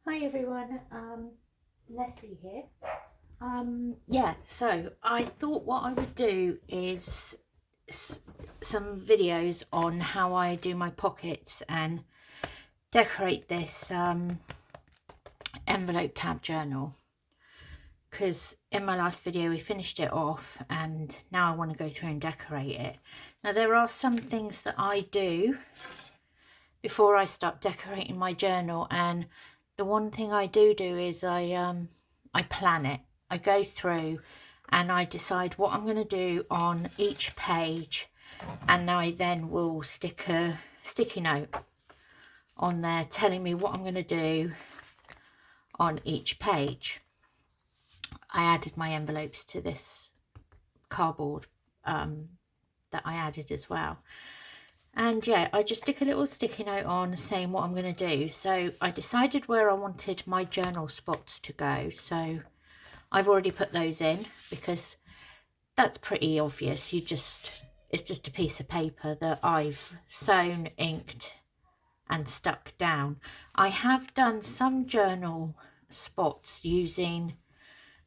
Hi everyone, Leslie here. Yeah, so I thought what I would do is some videos on how I do my pockets and decorate this envelope tab journal, because in my last video we finished it off and now I want to go through and decorate it. Now there are some things that I do before I start decorating my journal, and the one thing I do is I plan it. I go through and I decide what I'm going to do on each page, and I then will stick a sticky note on there telling me what I'm going to do on each page. I added my envelopes to this cardboard that I added as well. And yeah, I just stick a little sticky note on saying what I'm going to do. So I decided where I wanted my journal spots to go. So I've already put those in because that's pretty obvious. It's just a piece of paper that I've sewn, inked and stuck down. I have done some journal spots using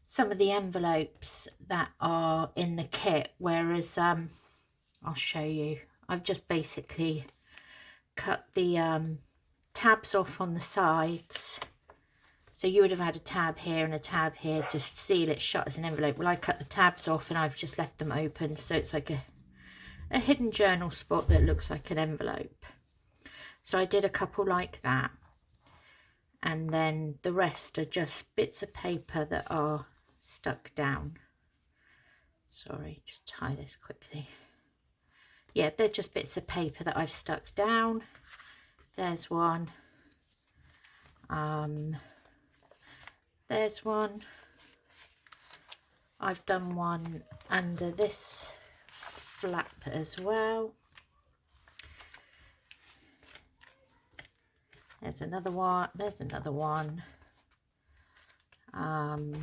some of the envelopes that are in the kit, whereas I'll show you. I've just basically cut the tabs off on the sides. So you would have had a tab here and a tab here to seal it shut as an envelope. Well, I cut the tabs off and I've just left them open, so it's like a hidden journal spot that looks like an envelope. So I did a couple like that, and then the rest are just bits of paper that are stuck down. Sorry, just tie this quickly. Yeah, they're just bits of paper that I've stuck down. There's one. There's one. I've done one under this flap as well. There's another one. There's another one. And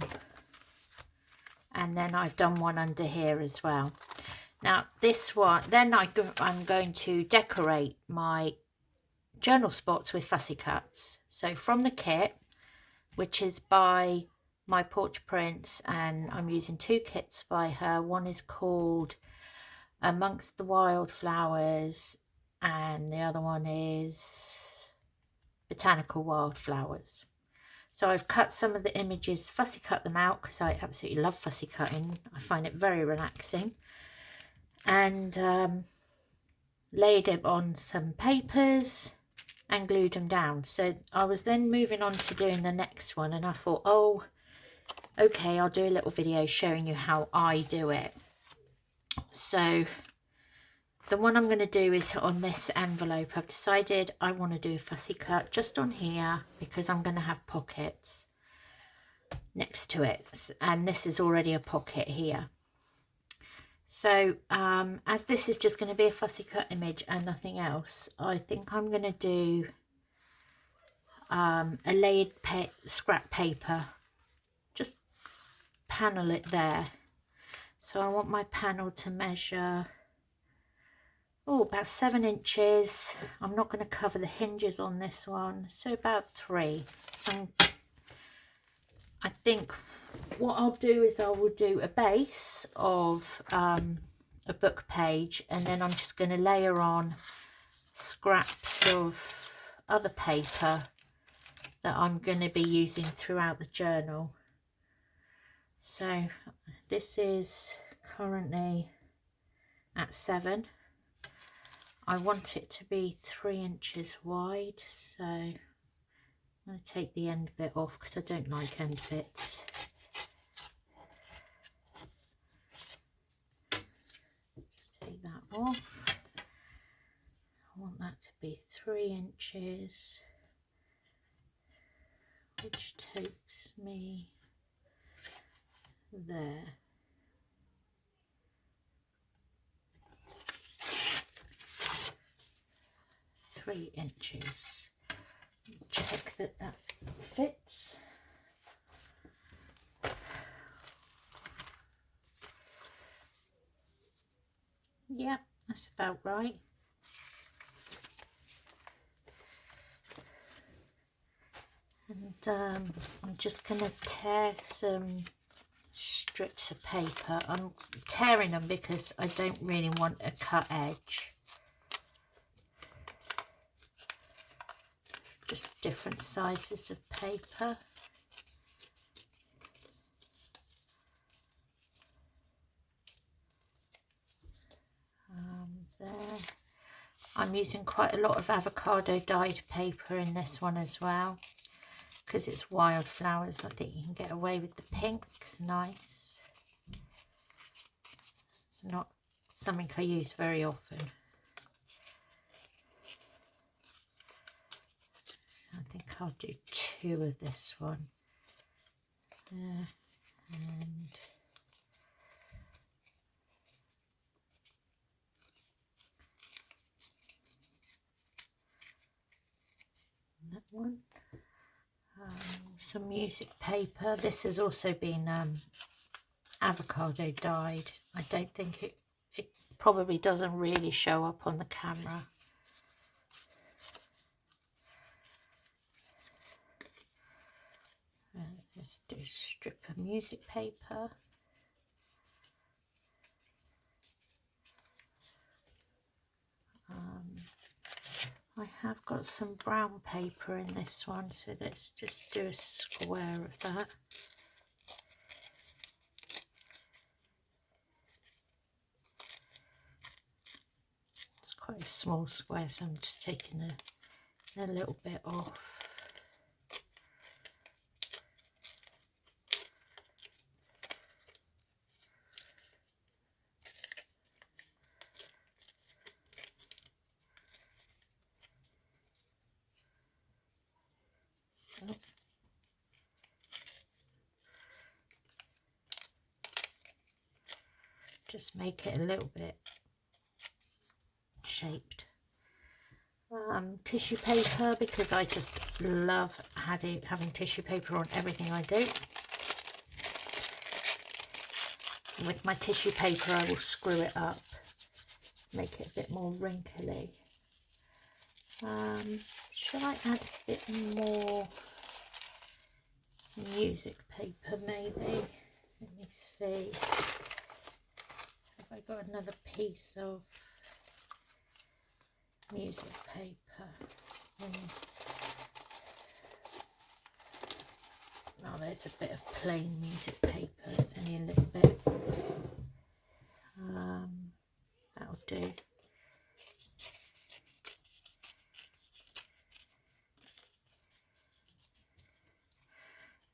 then I've done one under here as well. Now this one, then I'm going to decorate my journal spots with fussy cuts. So from the kit, which is by My Porch Prints, and I'm using two kits by her. One is called Amongst the Wildflowers and the other one is Botanical Wildflowers. So I've cut some of the images, fussy cut them out because I absolutely love fussy cutting. I find it very relaxing. And laid it on some papers and glued them down. So I was then moving on to doing the next one, and I thought, oh, okay, I'll do a little video showing you how I do it. So the one I'm going to do is on this envelope. I've decided I want to do a fussy cut just on here because I'm going to have pockets next to it, and this is already a pocket here. So as this is just going to be a fussy cut image and nothing else, I think I'm going to do a layered scrap paper, just panel it there. So I want my panel to measure about 7 inches. I'm not going to cover the hinges on this one, so about 3. So I think what I'll do is I will do a base of a book page, and then I'm just going to layer on scraps of other paper that I'm going to be using throughout the journal. So this is currently at 7. I want it to be 3 inches wide, so I'm going to take the end bit off because I don't like end bits. Just take that off. I want that to be 3 inches, which takes me there. Three inches. Check that that fits. Yeah, that's about right. And I'm just going to tear some strips of paper. I'm tearing them because I don't really want a cut edge. Just different sizes of paper. There. I'm using quite a lot of avocado dyed paper in this one as well, because it's wildflowers. I think you can get away with the pink. It's nice. It's not something I use very often. I think I'll do 2 of this one. And that one. Some music paper. This has also been avocado dyed. I don't think it probably doesn't really show up on the camera. Let's do a strip of music paper. I have got some brown paper in this one, so let's just do a square of that. It's quite a small square, so I'm just taking a little bit off. Just make it a little bit shaped. Tissue paper, because I just love having tissue paper on everything I do. With my tissue paper I will screw it up, make it a bit more wrinkly. Should I add a bit more music paper maybe? Let me see. Have I got another piece of music paper? Oh, there's a bit of plain music paper. It's only a little bit. That'll do.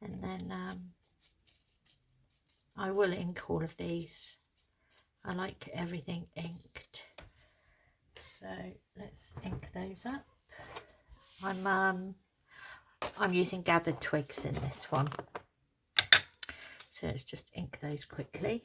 And then I will ink all of these. I like everything inked, so let's ink those up. I'm using gathered twigs in this one, so let's just ink those quickly.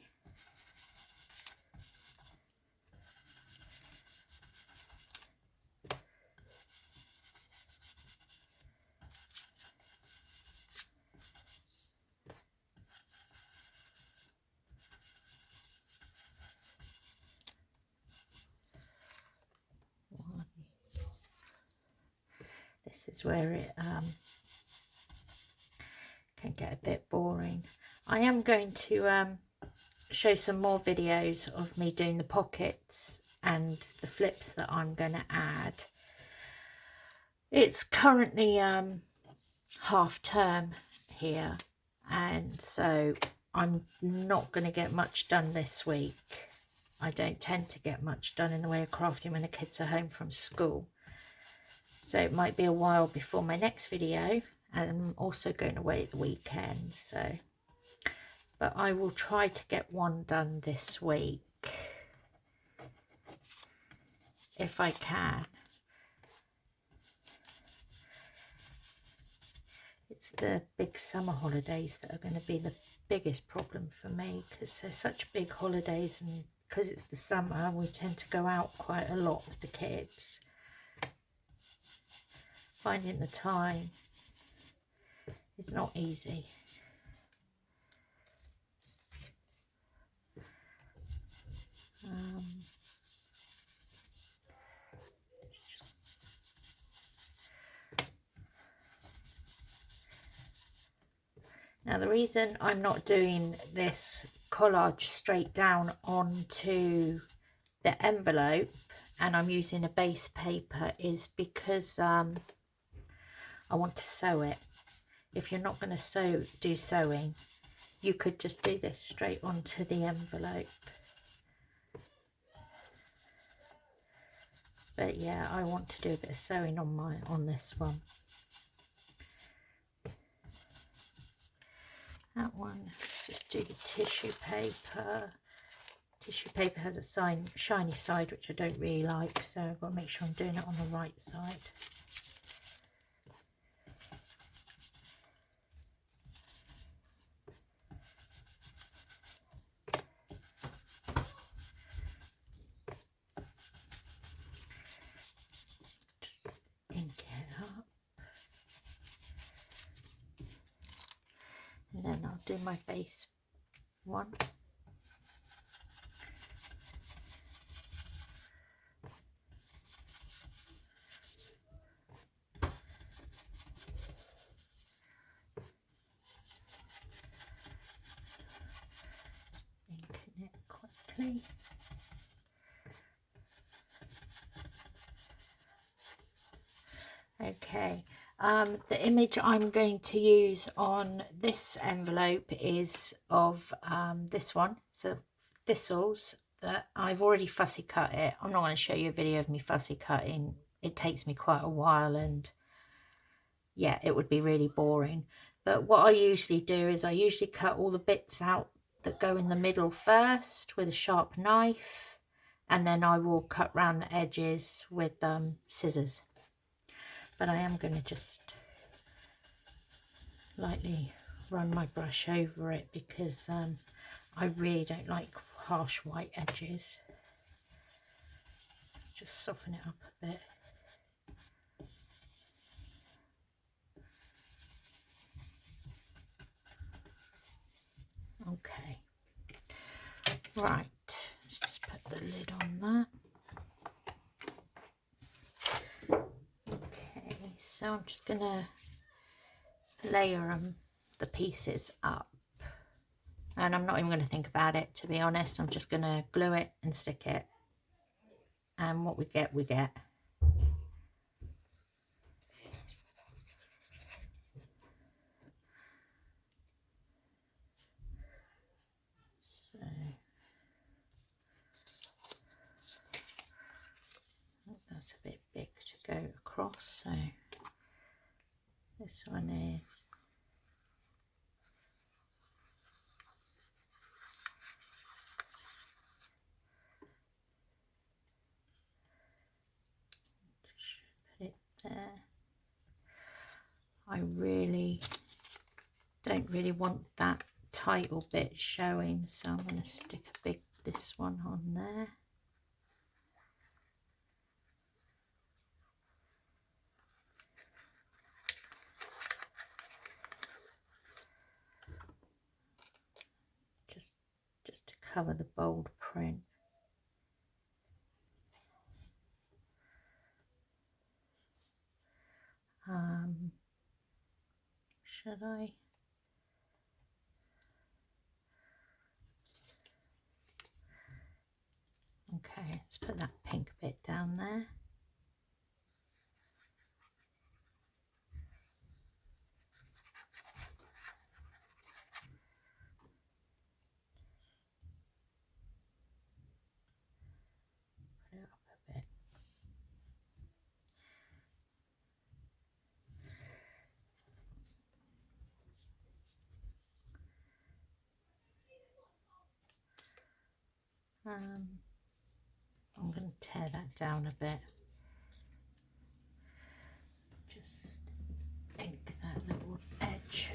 This is where it can get a bit boring. I am going to show some more videos of me doing the pockets and the flips that I'm going to add. It's currently half term here, and so I'm not going to get much done this week. I don't tend to get much done in the way of crafting when the kids are home from school. So it might be a while before my next video, and I'm also going away at the weekend. So, but I will try to get one done this week if I can. It's the big summer holidays that are going to be the biggest problem for me, because they're such big holidays, and because it's the summer we tend to go out quite a lot with the kids. Finding the time is not easy. Now the reason I'm not doing this collage straight down onto the envelope and I'm using a base paper is because I want to sew it. If you're not going to do sewing, you could just do this straight onto the envelope. But yeah, I want to do a bit of sewing on this one. That one, let's just do the tissue paper. Tissue paper has a shiny side, which I don't really like, so I've got to make sure I'm doing it on the right side. Just ink it up. And then I'll do my base one. Inking it quickly. Okay, the image I'm going to use on this envelope is of this one. So thistles that I've already fussy cut it. I'm not going to show you a video of me fussy cutting. It takes me quite a while and yeah, it would be really boring. But what I usually do is I usually cut all the bits out that go in the middle first with a sharp knife, and then I will cut round the edges with scissors. But I am going to just lightly run my brush over it because I really don't like harsh white edges. Just soften it up a bit. Okay, right, let's just put the lid on that. Okay, so I'm just going to layer the pieces up, and I'm not even going to think about it, to be honest. I'm just going to glue it and stick it, and what we get, we get. So that's a bit big to go across, so this one is put it there. I really don't want that title bit showing, so I'm going to stick this one on there. Just to cover the bold print. Should I? Okay, let's put that pink bit down there. Put it up a bit. I'm going to tear that down a bit. Just ink that little edge.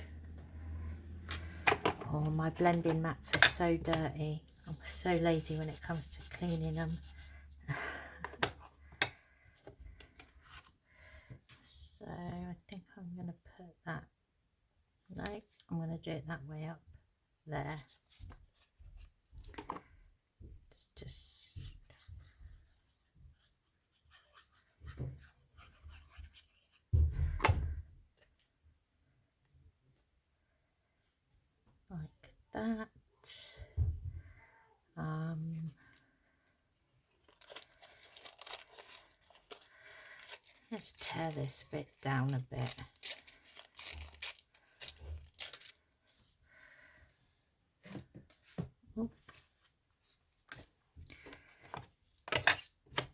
Oh, my blending mats are so dirty. I'm so lazy when it comes to cleaning them. So I think I'm going to put that. No, I'm going to do it that way up there. It's just Let's tear this bit down a bit. Oh.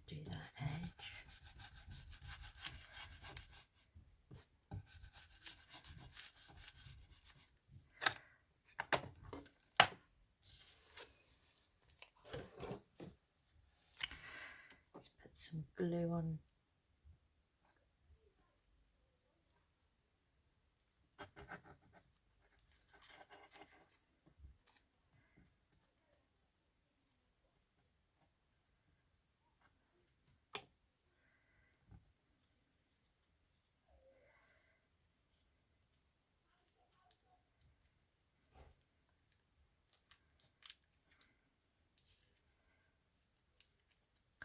Do that edge. Let's put some glue on.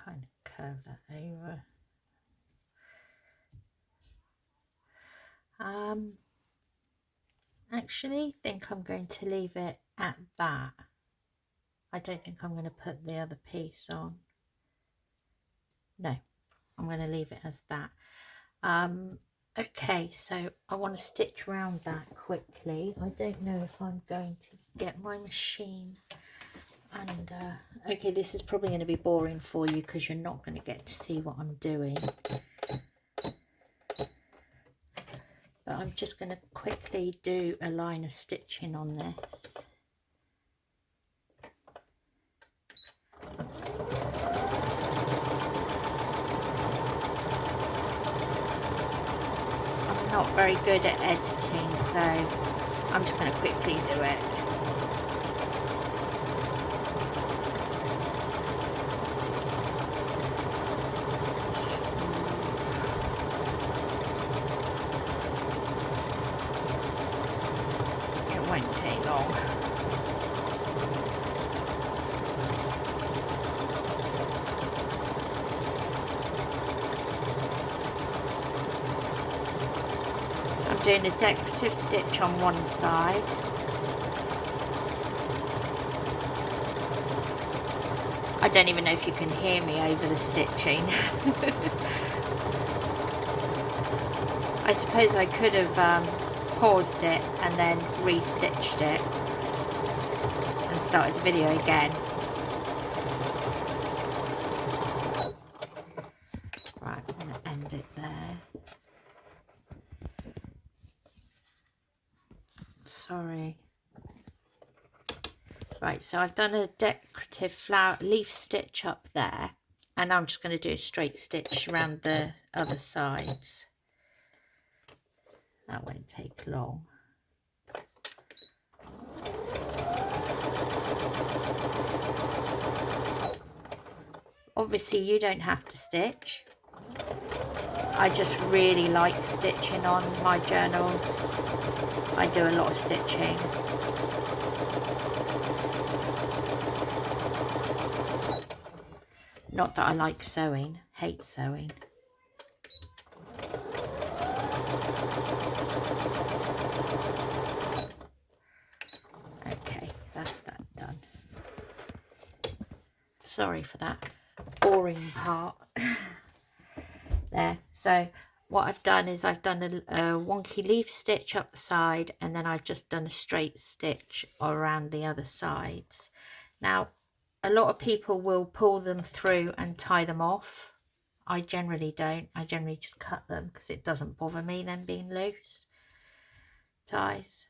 Kind of curve that over. Actually think I'm going to leave it at that. I don't think I'm going to put the other piece on. No, I'm going to leave it as that. Okay, so I want to stitch around that quickly. I don't know if I'm going to get my machine. And okay, this is probably going to be boring for you because you're not going to get to see what I'm doing. But I'm just going to quickly do a line of stitching on this. I'm not very good at editing, so I'm just going to quickly do it. It won't take long. Doing a decorative stitch on one side, I don't even know if you can hear me over the stitching. I suppose I could have paused it and then re-stitched it and started the video again. Right, I'm going to end it there. Sorry. Right, so I've done a decorative flower leaf stitch up there, and I'm just going to do a straight stitch around the other sides. That won't take long. Obviously you don't have to stitch. I just really like stitching on my journals. I do a lot of stitching. Not that I like sewing, hate sewing. Okay, that's that done. Sorry for that boring part there. So what I've done is I've done a wonky leaf stitch up the side, and then I've just done a straight stitch around the other sides. Now, a lot of people will pull them through and tie them off. I generally don't. I generally just cut them because it doesn't bother me them being loose ties.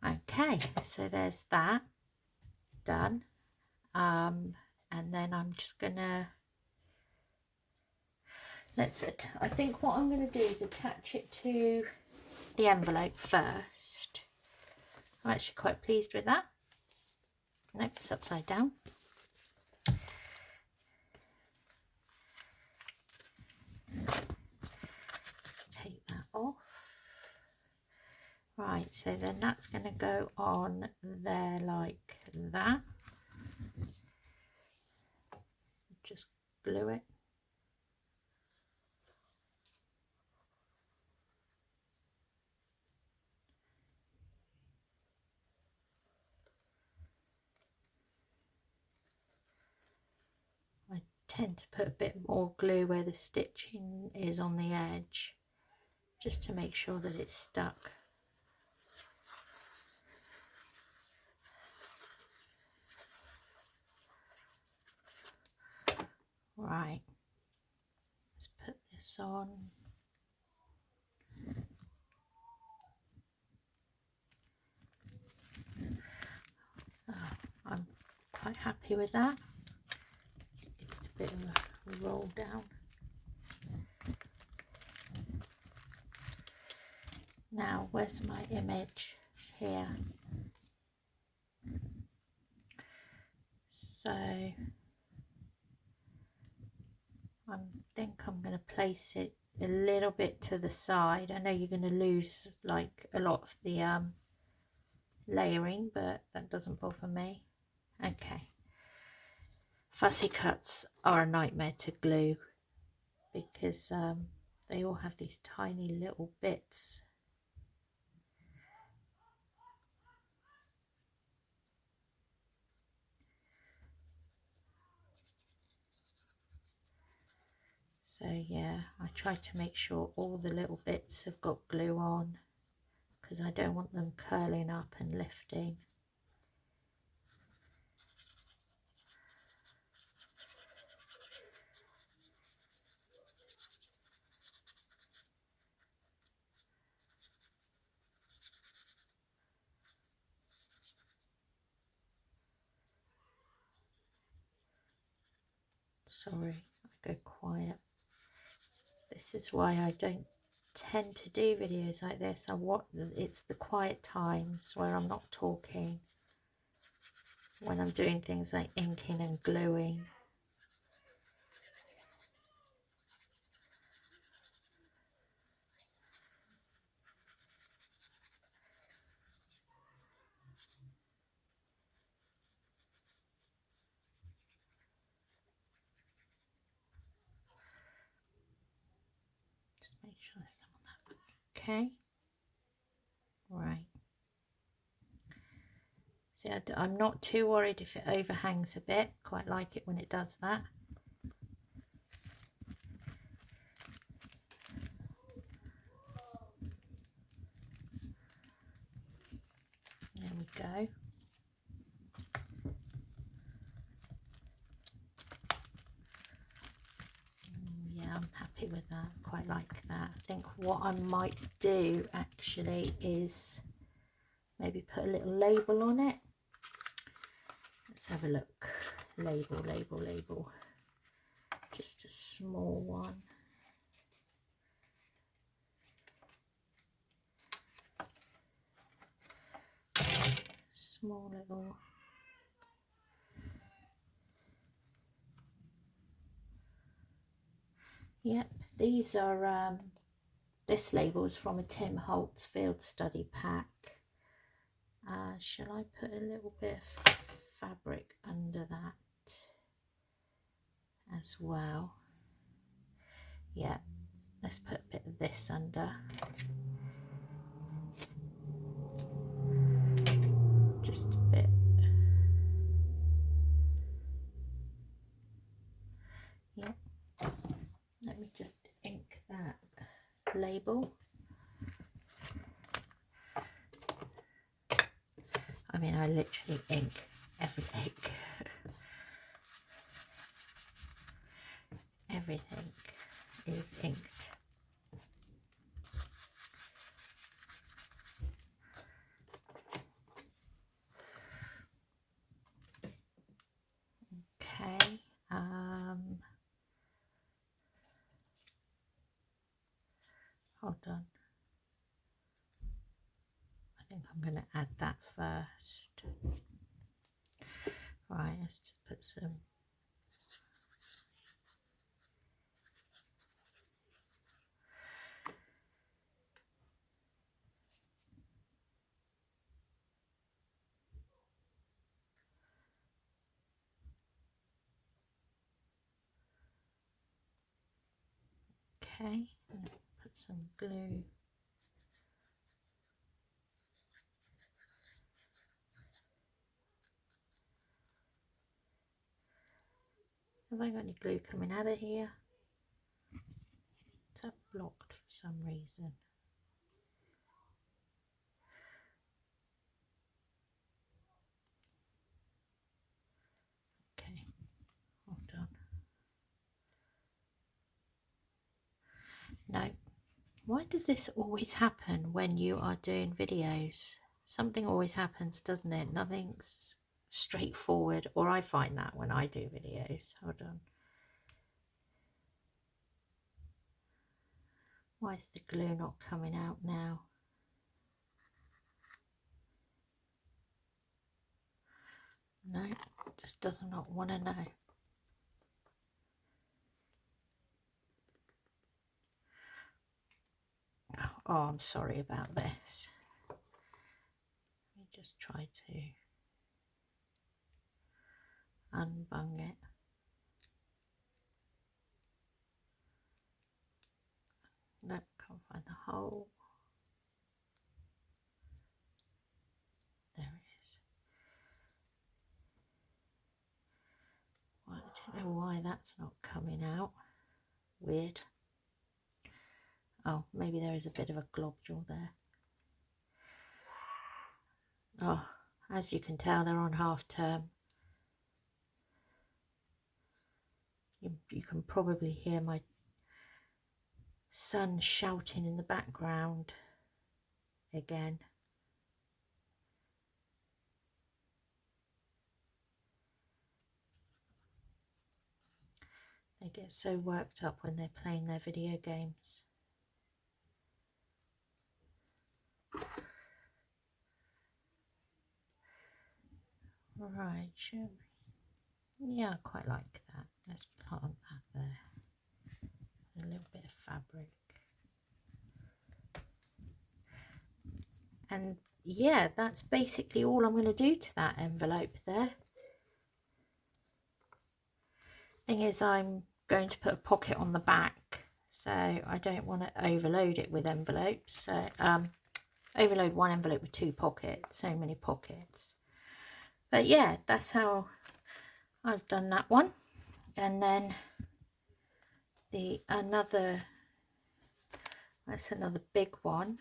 Okay, so there's that done. And then I'm just gonna I think what I'm going to do is attach it to the envelope first. I'm actually quite pleased with that. Nope, it's upside down. Take that off. Right, so then that's going to go on there like that. Just glue it. tend to put a bit more glue where the stitching is on the edge, just to make sure that it's stuck. Right, let's put this on. Oh, I'm quite happy with that. Let's give it a bit of a roll down. Now, where's my image? Here. So I think I'm going to place it a little bit to the side. I know you're going to lose like a lot of the layering, but that doesn't bother me. Okay. Fussy cuts are a nightmare to glue because they all have these tiny little bits. So yeah, I try to make sure all the little bits have got glue on because I don't want them curling up and lifting. Sorry, I go quiet. This is why I don't tend to do videos like this. It's the quiet times where I'm not talking, when I'm doing things like inking and gluing. Just make sure there's some on that. Okay. Right. See, I'm not too worried if it overhangs a bit. Quite like it when it does that. There we go. Yeah, I'm happy with that. Quite like that. I think what I might do actually is maybe put a little label on it. Let's have a look. Label, label, label. Just a small one. Small little. Yep, these are, this label is from a Tim Holtz field study pack. Shall I put a little bit of fabric under that as well? Yeah, let's put a bit of this under. Just a bit. Yeah, let me just ink that label. I mean, I literally ink everything. Everything is inked. Okay. Hold on. I think I'm going to add that first. Right, let's just put some. Okay, put some glue. Have I got any glue coming out of here? Is that blocked for some reason? Okay, hold on. No. Why does this always happen when you are doing videos? Something always happens, doesn't it? Nothing's straightforward, or I find that when I do videos. Hold on. Why is the glue not coming out now? No, just does not want to know. Oh, I'm sorry about this. Let me just try to unbung it. No, can't find the hole. There it is. Well, I don't know why that's not coming out. Weird. Oh, maybe there is a bit of a globule there. Oh, as you can tell, they're on half term. You can probably hear my son shouting in the background again. They get so worked up when they're playing their video games. Right, sure. Yeah, I quite like that. Let's plant that there. A little bit of fabric. And yeah, that's basically all I'm going to do to that envelope there. Thing is, I'm going to put a pocket on the back, so I don't want to overload it with envelopes. So overload one envelope with 2 pockets, so many pockets. But yeah, that's how I've done that one. And then that's another big one.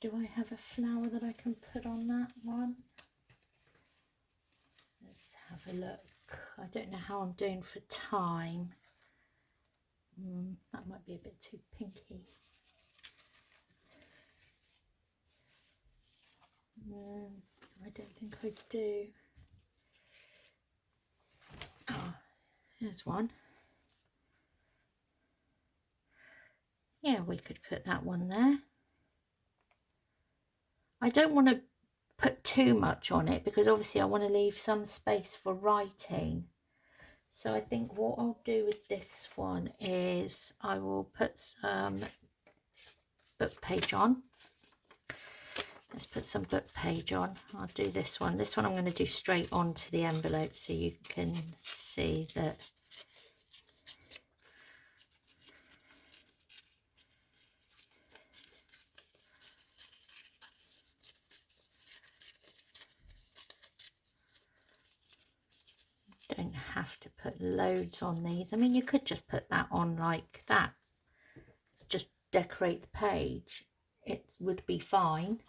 Do I have a flower that I can put on that one? Let's have a look. I don't know how I'm doing for time. That might be a bit too pinky. I don't think I do. Oh, here's one. Yeah, we could put that one there. I don't want to put too much on it because obviously I want to leave some space for writing. So I think what I'll do with this one is I will put some book page on. Let's put some book page on. I'll do this one. This one I'm going to do straight onto the envelope so you can see that. Don't have to put loads on these. I mean, you could just put that on like that. Just decorate the page. It would be fine.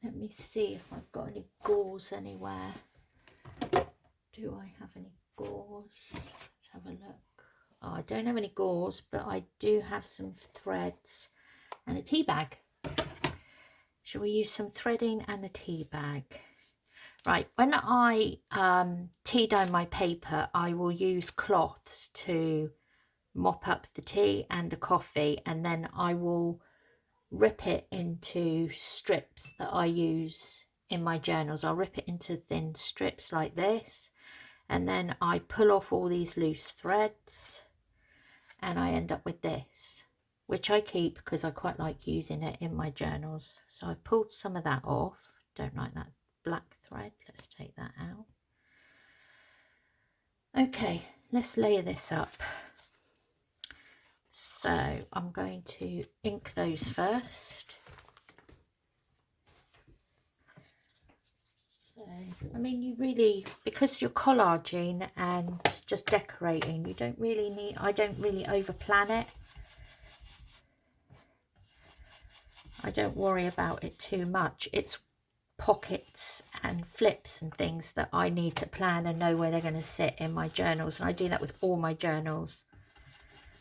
Let me see if I've got any gauze anywhere. Do I have any gauze? Let's have a look. Oh, I don't have any gauze, but I do have some threads and a tea bag. Shall we use some threading and a tea bag? Right, when I tea dye my paper, I will use cloths to mop up the tea and the coffee, and then I will rip it into strips that I use in my journals. I'll rip it into thin strips like this, and then I pull off all these loose threads and I end up with this, which I keep because I quite like using it in my journals. So I've pulled some of that off. Don't like that black thread. Let's take that out. Okay, let's layer this up. So I'm going to ink those first. I mean, you really, because you're collaging and just decorating, you don't really need, I don't really over plan it. I don't worry about it too much. It's pockets and flips and things that I need to plan and know where they're going to sit in my journals. And I do that with all my journals.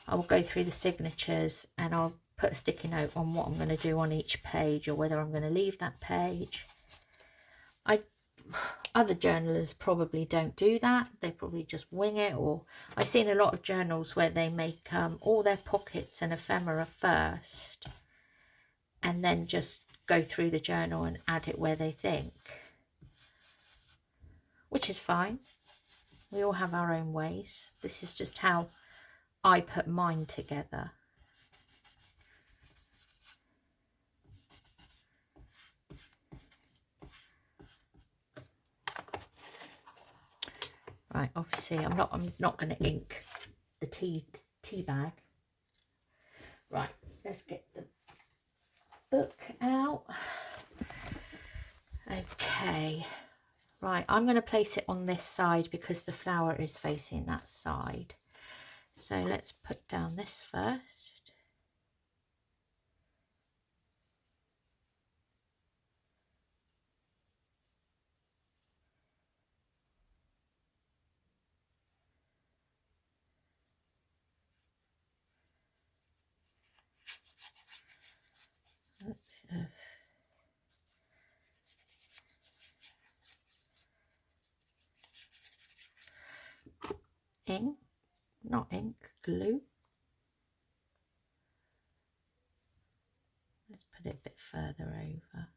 I will go through the signatures and I'll put a sticky note on what I'm going to do on each page, or whether I'm going to leave that page. Other journalers probably don't do that. They probably just wing it. Or I've seen a lot of journals where they make all their pockets and ephemera first, and then just go through the journal and add it where they think, which is fine. We all have our own ways. This is just how I put mine together. Right, obviously I'm not going to ink the tea bag. Right, let's get the book out. Okay, right, I'm going to place it on this side because the flower is facing that side. So let's put down this first. A bit of ink, not ink, glue. Let's put it a bit further over.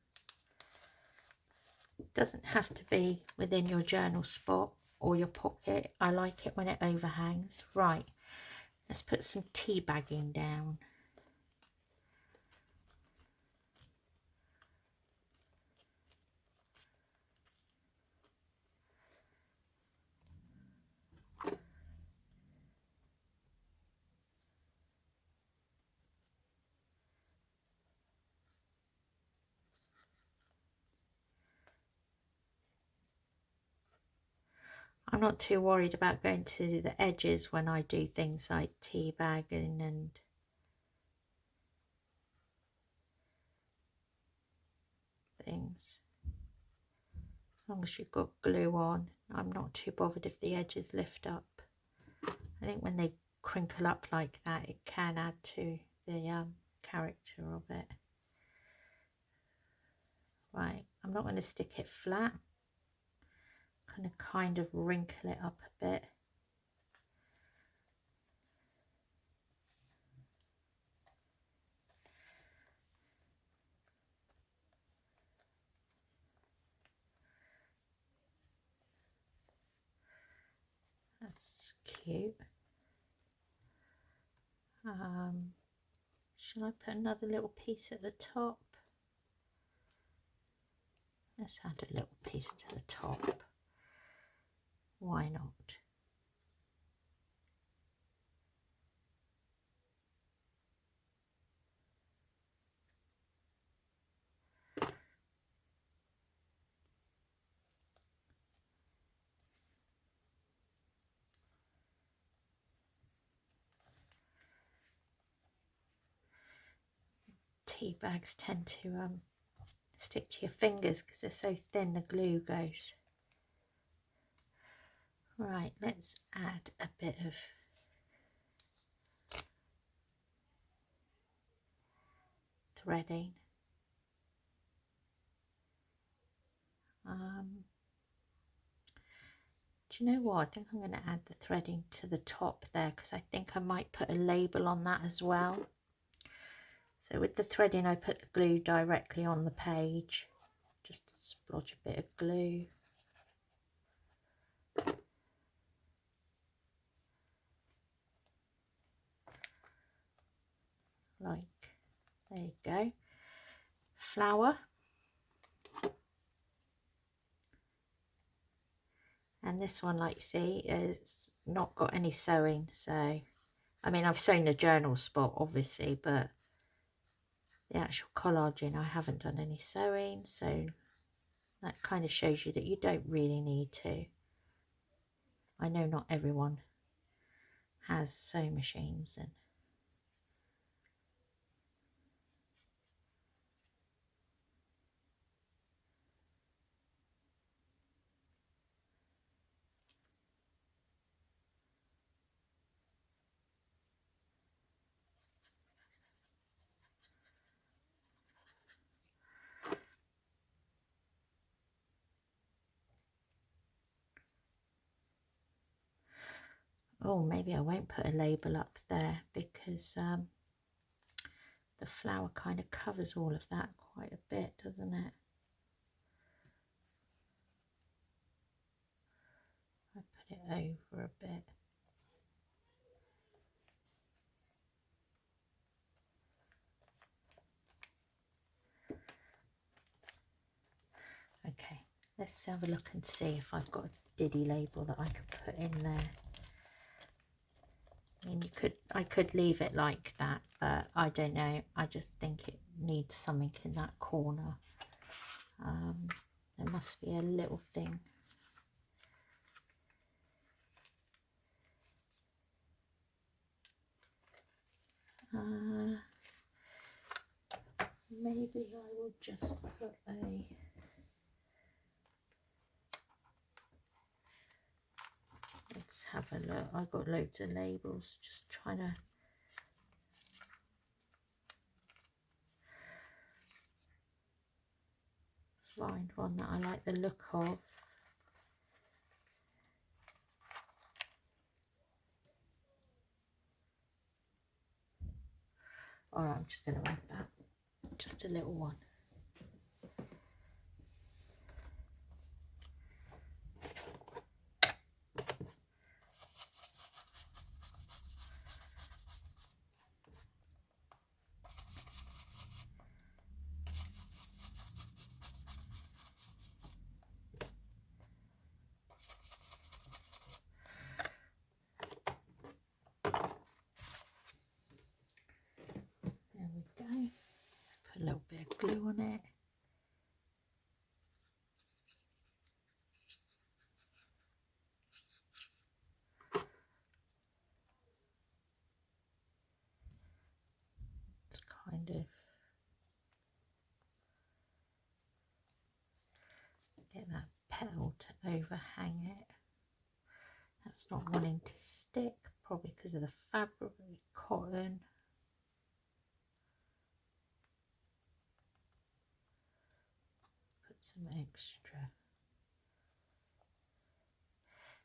It doesn't have to be within your journal spot or your pocket. I like it when it overhangs. Right, let's put some tea bagging down. I'm not too worried about going to the edges when I do things like tea bagging and things. As long as you've got glue on, I'm not too bothered if the edges lift up. I think when they crinkle up like that, it can add to the character of it. Right, I'm not going to stick it flat. I'm going to kind of wrinkle it up a bit. That's cute. Shall I put another little piece at the top? Let's add a little piece to the top. Why not? Tea bags tend to stick to your fingers because they're so thin, the glue goes. Right, let's add a bit of threading. Do you know what? I think I'm going to add the threading to the top there because I think I might put a label on that as well. So with the threading, I put the glue directly on the page. Just splodge a bit of glue. Like, there you go. Flower. And this one, like you see, is not got any sewing. So, I mean, I've sewn the journal spot, obviously, but the actual collaging, I haven't done any sewing. So That kind of shows you that you don't really need to. I know not everyone has sewing machines, and oh, maybe I won't put a label up there because the flower kind of covers all of that quite a bit, doesn't it? I put it over a bit. Okay, let's have a look and see if I've got a diddy label that I could put in there. I mean, I could leave it like that, but I don't know. I just think it needs something in that corner. There must be a little thing. Maybe I will just put a... Let's have a look. I've got loads of labels, just trying to find one that I like the look of. Alright, I'm just going to add that. Just a little one. There we go. Put a little bit of glue on it. It's kind of get that petal to overhang it. That's not wanting to stick, probably because of the fabric, cotton. Put some extra.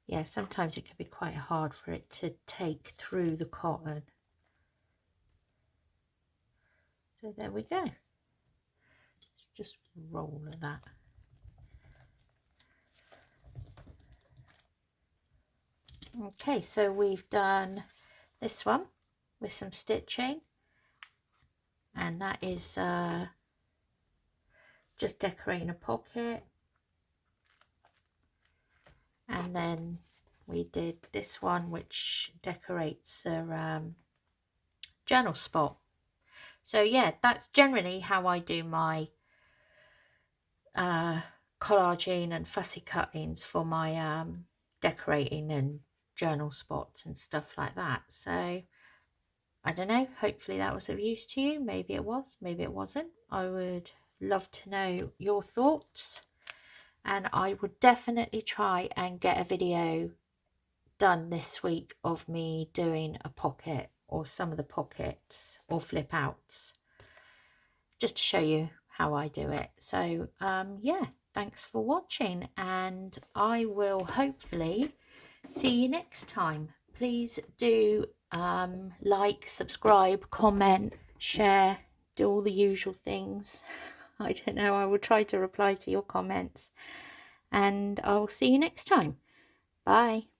Yeah, sometimes it can be quite hard for it to take through the cotton. So there we go. Just roll of that. Okay, so we've done this one with some stitching, and that is just decorating a pocket. And then we did this one, which decorates a journal spot. So yeah, that's generally how I do my collaging and fussy cuttings for my decorating and journal spots and stuff like that. So I don't know, hopefully that was of use to you. Maybe it was, maybe it wasn't. I would love to know your thoughts, and I would definitely try and get a video done this week of me doing a pocket or some of the pockets or flip outs, just to show you how I do it. So yeah, thanks for watching, and I will hopefully see you next time. Please do like, subscribe, comment, share, do all the usual things. I don't know, I will try to reply to your comments, and I'll see you next time. Bye.